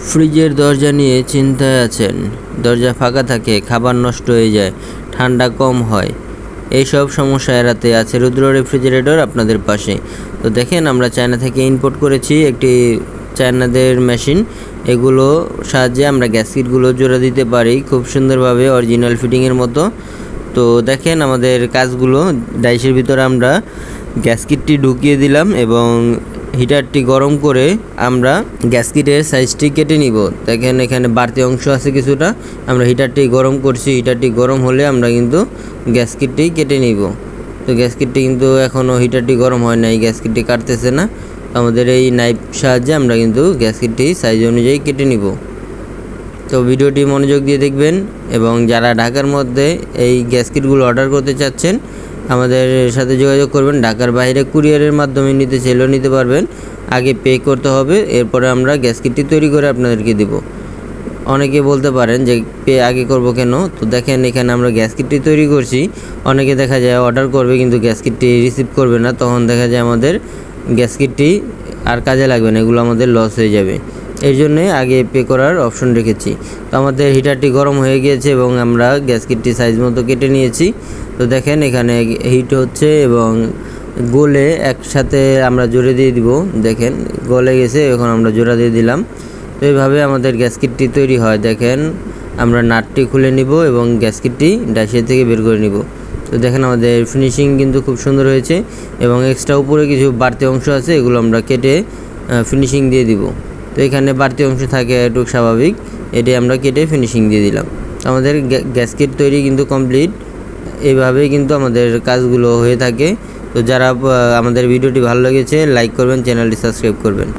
ফ্রিজের দরজা নিয়ে চিন্তায় আছেন? দরজা ফাঁকা থাকে, খাবার নষ্ট হয়ে যায়, ঠান্ডা কম হয়, এইসব সমস্যা এড়াতে আছে রুদ্র রেফ্রিজারেটর আপনাদের পাশে। তো দেখেন, আমরা চায়না থেকে ইম্পোর্ট করেছি একটি চায়নাদের মেশিন। এগুলো সাহায্যে আমরা গ্যাসকিটগুলো জোড়া দিতে পারি খুব সুন্দরভাবে, অরিজিনাল ফিটিংয়ের মতো। তো দেখেন আমাদের কাজগুলো, ডাইসের ভিতরে আমরা গ্যাসকিটটি ঢুকিয়ে দিলাম এবং হিটারটি গরম করে আমরা গ্যাসকিটের সাইজটি কেটে নিব। দেখেন এখানে বাড়তি অংশ আছে কিছুটা, আমরা হিটারটি গরম করছি। হিটারটি গরম হলে আমরা কিন্তু গ্যাসকিটটি কেটে নিব। তো গ্যাসকিটটি কিন্তু এখনও হিটারটি গরম হয় নাই, গ্যাসকিটটি কাটতেছে না। আমাদের এই নাইফ সাহায্যে আমরা কিন্তু গ্যাসকিটটি সাইজ অনুযায়ী কেটে নিব। তো ভিডিওটি মনোযোগ দিয়ে দেখবেন, এবং যারা ঢাকার মধ্যে এই গ্যাসকিটগুলো অর্ডার করতে চাচ্ছেন আমাদের সাথে যোগাযোগ করবেন। ঢাকার বাইরে কুরিয়ারের মাধ্যমে নিতে চাইলেও নিতে পারবেন, আগে পে করতে হবে, এরপরে আমরা গ্যাসকিটটি তৈরি করে আপনাদেরকে দেব। অনেকে বলতে পারেন যে পে আগে করব কেন? তো দেখেন এখানে আমরা গ্যাসকিটটি তৈরি করছি। অনেকে দেখা যায় অর্ডার করবে কিন্তু গ্যাসকিটটি রিসিভ করবে না, তখন দেখা যায় আমাদের গ্যাসকিটটি আর কাজে লাগবে না, এগুলো আমাদের লস হয়ে যাবে। এর জন্যে আগে পে করার অপশন রেখেছি। তো আমাদের হিটারটি গরম হয়ে গিয়েছে এবং আমরা গ্যাসকিটটি সাইজ মতো কেটে নিয়েছি। তো দেখেন এখানে হিট হচ্ছে এবং গলে একসাথে আমরা জোরে দিয়ে দিব। দেখেন গলে গেছে, এখন আমরা জোড়া দিয়ে দিলাম। তো এইভাবে আমাদের গ্যাসকিটটি তৈরি হয়। দেখেন আমরা নাটটি খুলে নিব এবং গ্যাসকিটটি ডাইসের থেকে বের করে নিব। তো দেখেন আমাদের ফিনিশিং কিন্তু খুব সুন্দর হয়েছে, এবং এক্সট্রা উপরে কিছু বাড়তি অংশ আছে, এগুলো আমরা কেটে ফিনিশিং দিয়ে দিব। তো এখানে বাড়তি অংশ থাকে, একটু স্বাভাবিক, এটি আমরা কেটে ফিনিশিং দিয়ে দিলাম। আমাদের গ্যাসকিট তৈরি কিন্তু কমপ্লিট। এইভাবেই কিন্তু আমাদের কাজগুলো হয়ে থাকে। তো যারা আমাদের ভিডিওটি ভালো লেগেছে লাইক করবেন, চ্যানেলটি সাবস্ক্রাইব করবেন।